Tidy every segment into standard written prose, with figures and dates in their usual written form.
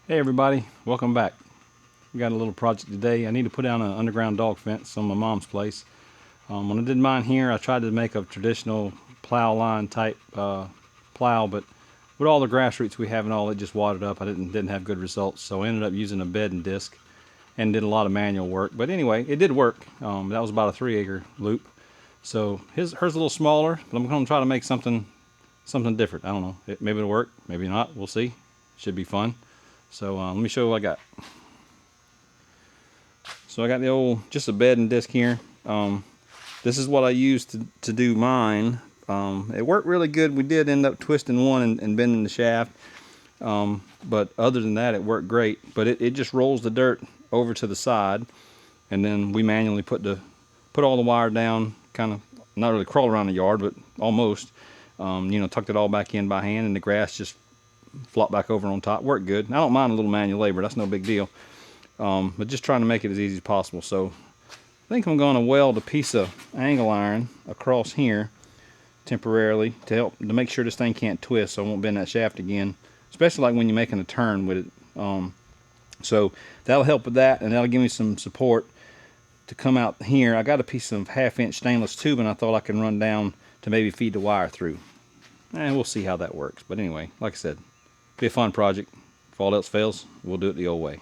Hey everybody, welcome back. We got a little project today. I need to put down an underground dog fence on my mom's place. When I did mine here, I tried to make a traditional plow line type plow, but with all the grass roots we have and all, it just watered up. I didn't have good results, so I ended up using a bed and disc and did a lot of manual work. But anyway, it did work. That was about a 3 acre loop. So hers a little smaller, but I'm going to try to make something different. I don't know. Maybe it'll work, maybe not. We'll see. Should be fun. So let me show you what I got. So I got the old, just a bed and disc here. This is what I used to do mine. It worked really good. We did end up twisting one and bending the shaft. But other than that, it worked great. But it just rolls the dirt over to the side. And then we manually put all the wire down, kind of, not really crawl around the yard, but almost. Tucked it all back in by hand, and the grass just flopped back over on top. Worked good. I don't mind a little manual labor. That's no big deal. But just trying to make it as easy as possible. So I think I'm going to weld a piece of angle iron across here temporarily to make sure this thing can't twist, so I won't bend that shaft again, especially like when you're making a turn with it. So that'll help with that, and that'll give me some support to come out here. I got a piece of 1/2 inch stainless tube, and I thought I can run down to maybe feed the wire through. And we'll see how that works. But anyway, like I said, be a fun project. If all else fails, we'll do it the old way.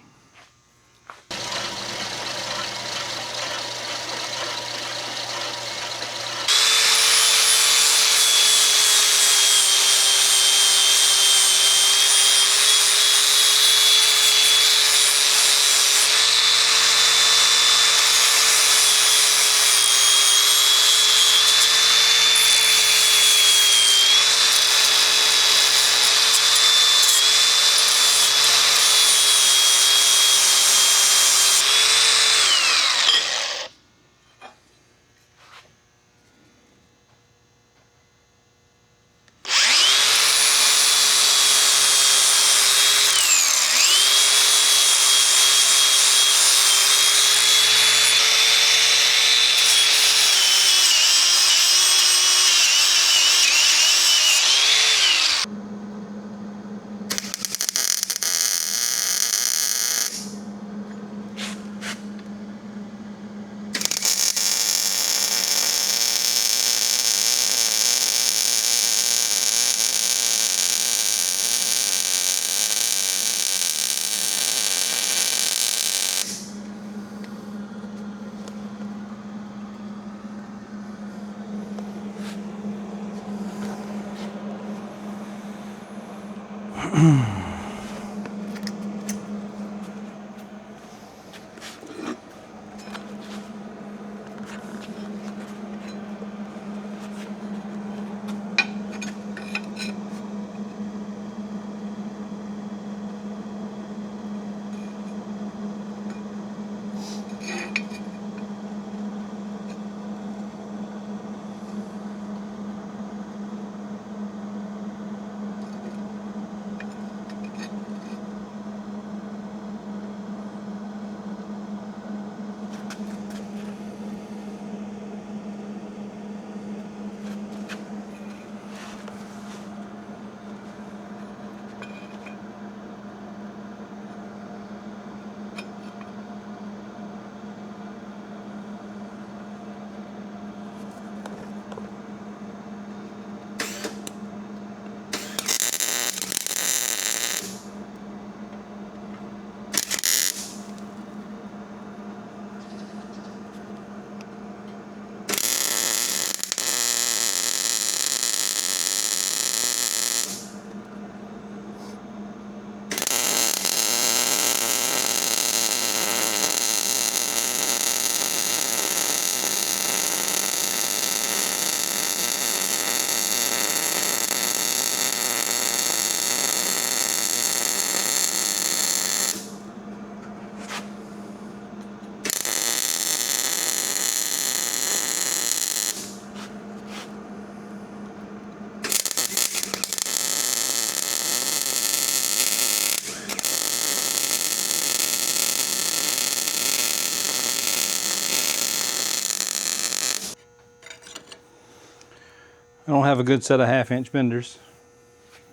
I don't have a good set of 1/2 inch benders.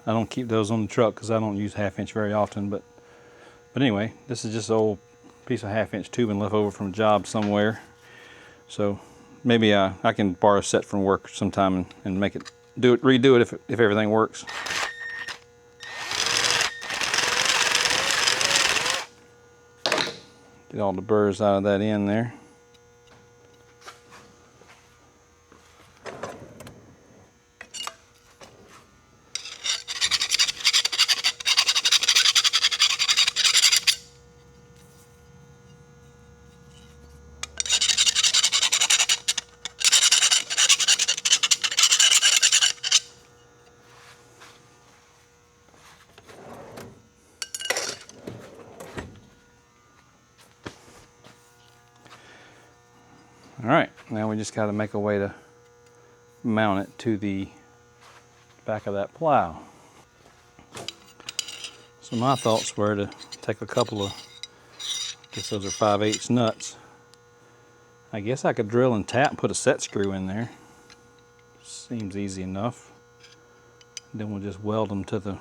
I don't keep those on the truck because I don't use 1/2 inch very often, but But anyway, this is just an old piece of 1/2-inch tubing left over from a job somewhere. So maybe I can borrow a set from work sometime and make it, redo it if everything works. Get all the burrs out of that end there. All right, now we just got to make a way to mount it to the back of that plow. So my thoughts were to take a couple of, I guess those are 5/8 nuts. I guess I could drill and tap and put a set screw in there. Seems easy enough. Then we'll just weld them to the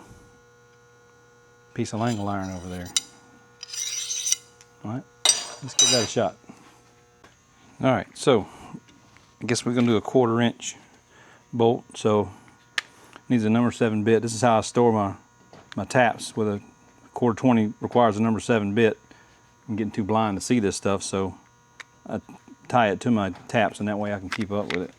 piece of angle iron over there. All right, let's give that a shot. All right, so I guess we're gonna do a 1/4-inch bolt. So needs a number 7 bit. This is how I store my taps. With a 1/4-20 requires a number 7 bit. I'm getting too blind to see this stuff, so I tie it to my taps, and that way I can keep up with it.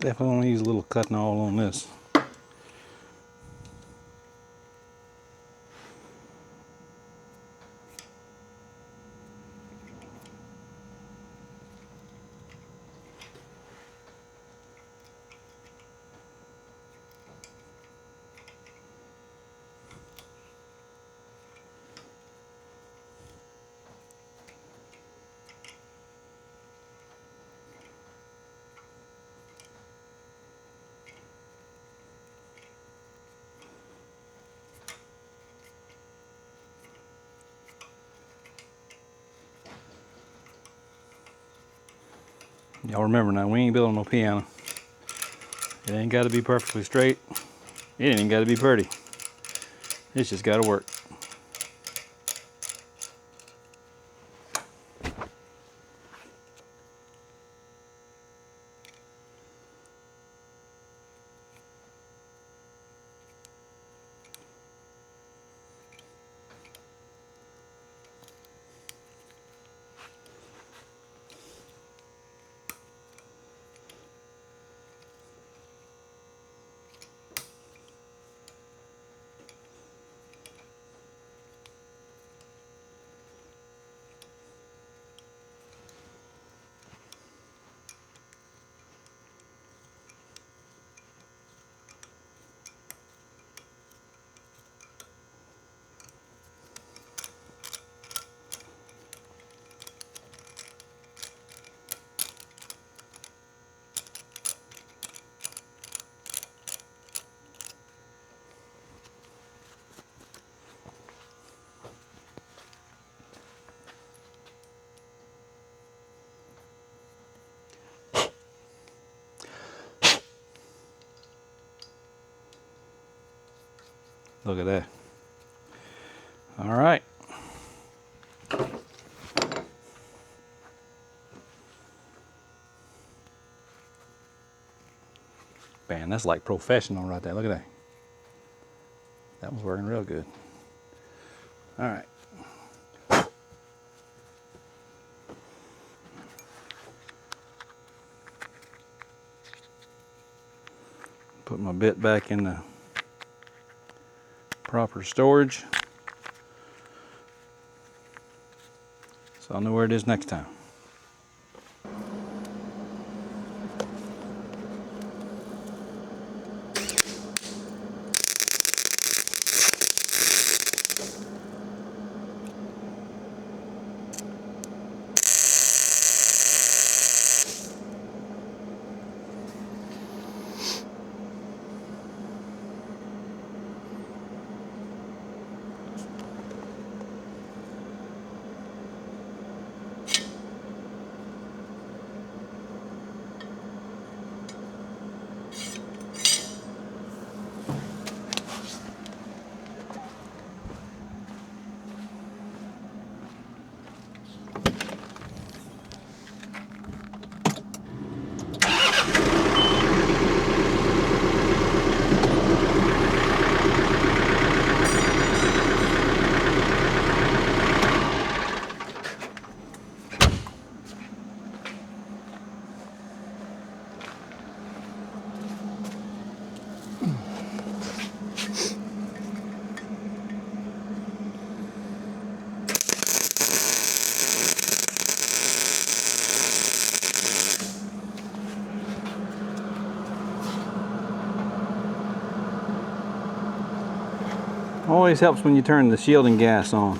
Definitely want to use a little cutting awl on this. Y'all remember now, we ain't building no piano. It ain't got to be perfectly straight. It ain't got to be pretty. It's just got to work. Look at that. All right. Man, that's like professional right there. Look at that. That was working real good. All right. Put my bit back in the proper storage, so I'll know where it is next time. Always helps when you turn the shielding gas on.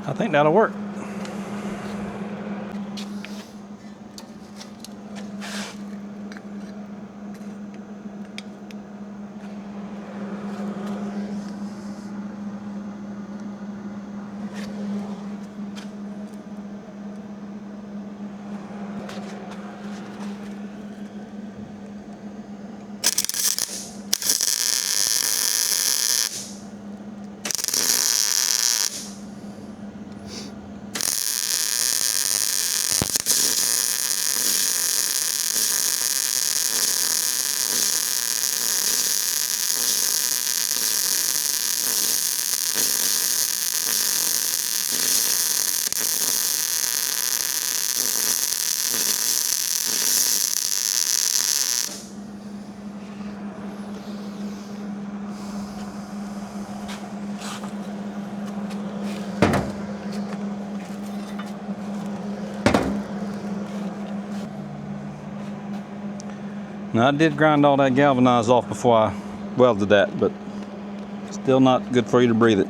I think that'll work. Now I did grind all that galvanized off before I welded that, but still not good for you to breathe it.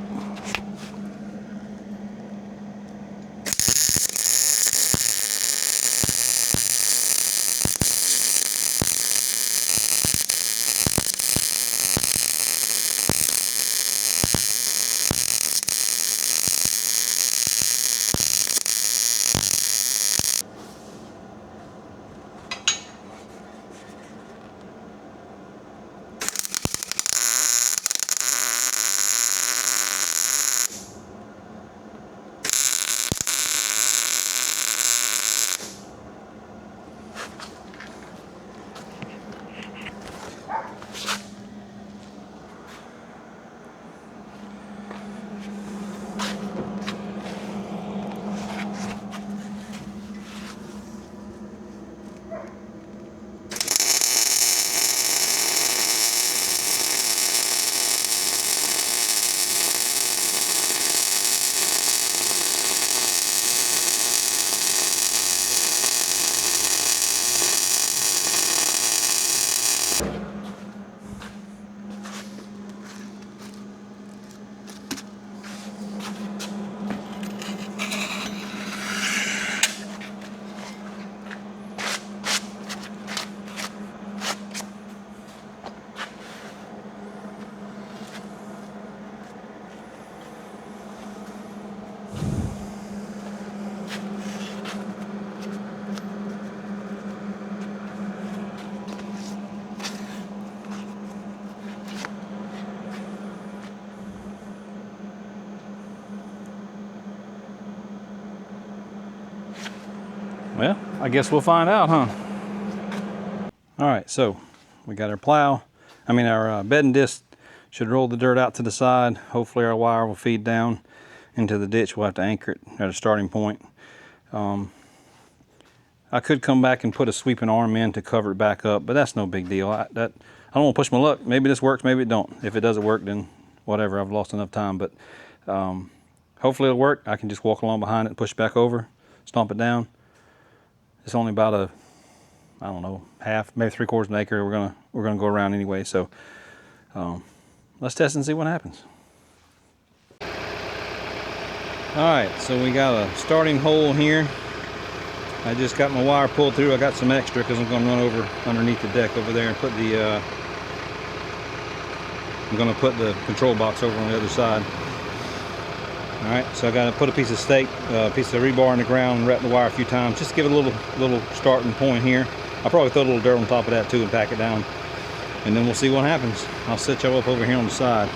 Well, I guess we'll find out, huh? All right, so we got our plow. Our bedding disc should roll the dirt out to the side. Hopefully our wire will feed down into the ditch. We'll have to anchor it at a starting point. I could come back and put a sweeping arm in to cover it back up, but that's no big deal. I don't want to push my luck. Maybe this works, maybe it don't. If it doesn't work, then whatever, I've lost enough time. But hopefully it'll work. I can just walk along behind it and push it back over, stomp it down. It's only about a, I don't know, half, maybe 3/4 of an acre. We're gonna go around anyway. So let's test and see what happens. All right, so we got a starting hole here. I just got my wire pulled through. I got some extra because I'm gonna run over underneath the deck over there and put the I'm gonna put the control box over on the other side. All right, so I got to put a piece of stake, a piece of rebar in the ground, and wrap the wire a few times, just to give it a little starting point here. I'll probably throw a little dirt on top of that too and pack it down, and then we'll see what happens. I'll set y'all up over here on the side.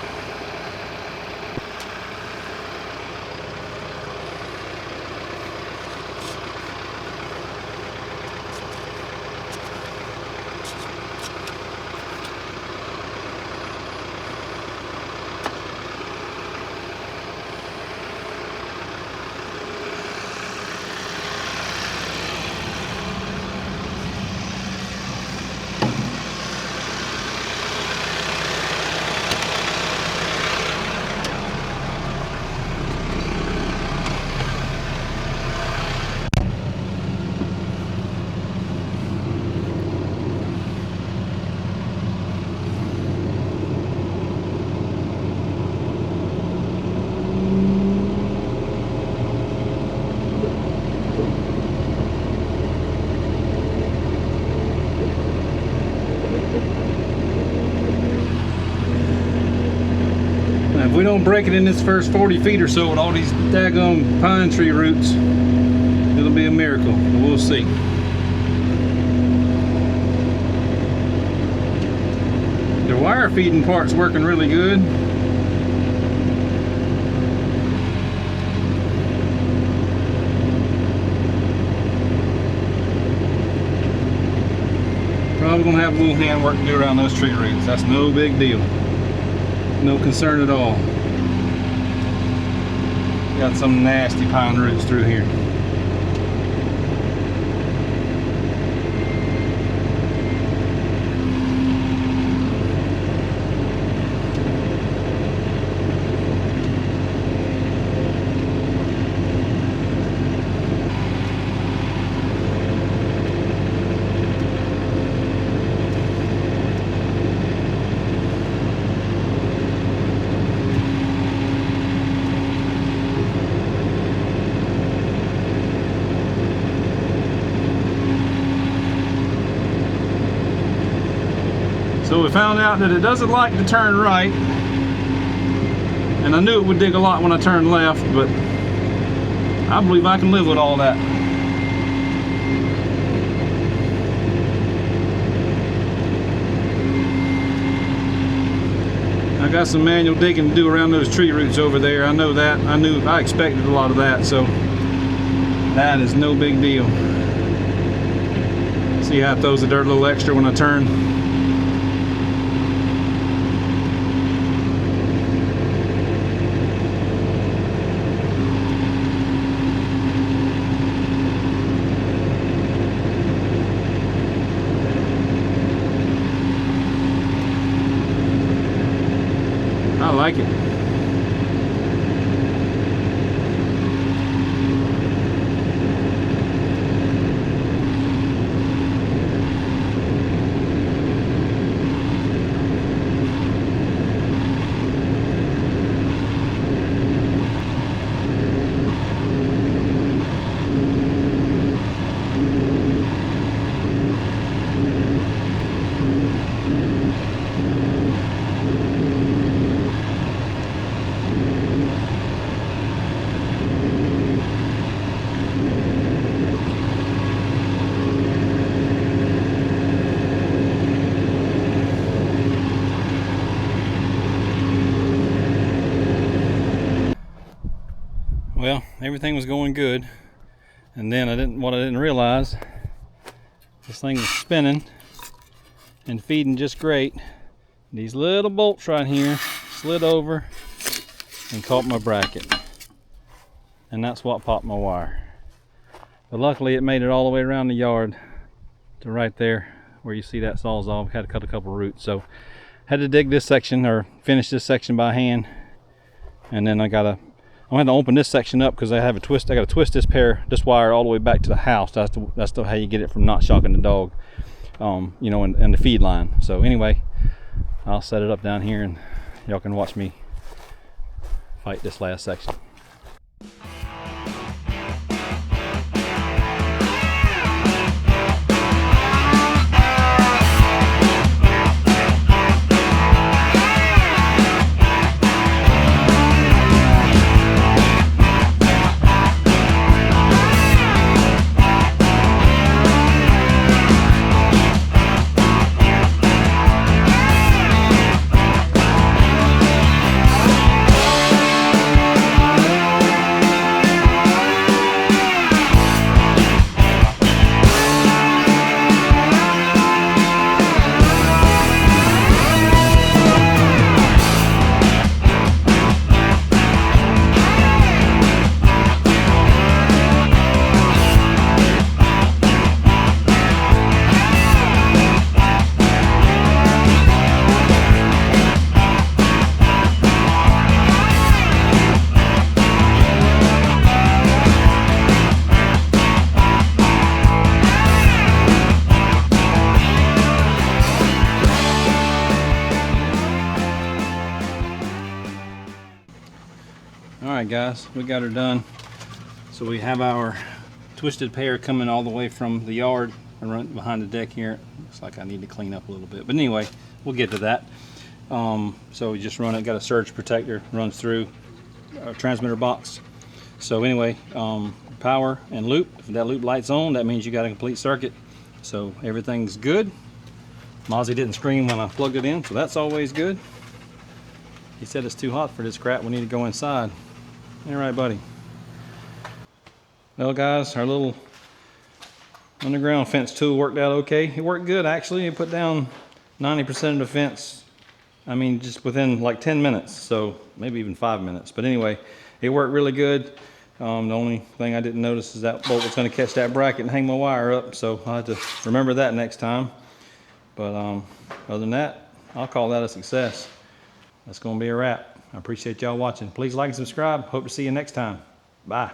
If we don't break it in this first 40 feet or so with all these daggone pine tree roots, it'll be a miracle. We'll see. The wire feeding part's working really good. Probably gonna have a little hand work to do around those tree roots. That's no big deal. No concern at all. Got some nasty pine roots through here. So we found out that it doesn't like to turn right. And I knew it would dig a lot when I turned left, but I believe I can live with all that. I got some manual digging to do around those tree roots over there. I know that. I expected a lot of that, so that is no big deal. See how it throws the dirt a little extra when I turn. I like it. Well, everything was going good, and then what I didn't realize, this thing was spinning and feeding just great. These little bolts right here slid over and caught my bracket, and that's what popped my wire. But luckily it made it all the way around the yard to right there where you see that sawzall. Had to cut a couple roots, so had to dig this section, or finish this section by hand, and then I'm gonna open this section up because I have a twist. I got to twist this wire all the way back to the house. That's how you get it from not shocking the dog, you know, in the feed line. So anyway, I'll set it up down here, and y'all can watch me fight this last section. Alright guys, we got her done. So we have our twisted pair coming all the way from the yard and run behind the deck here. Looks like I need to clean up a little bit, but anyway, we'll get to that. So we just run it, got a surge protector, runs through our transmitter box. So anyway, power and loop, if that loop light's on, that means you got a complete circuit. So everything's good. Mozzie didn't scream when I plugged it in, so that's always good. He said it's too hot for this crap, we need to go inside. All right, buddy. Well guys, our little underground fence tool worked out okay. It worked good actually. It put down 90% of the fence, I mean just within like 10 minutes, so maybe even 5 minutes. But anyway, it worked really good. The only thing I didn't notice is that bolt was going to catch that bracket and hang my wire up, so I'll have to remember that next time. But other than that, I'll call that a success. That's going to be a wrap. I appreciate y'all watching. Please like and subscribe. Hope to see you next time. Bye.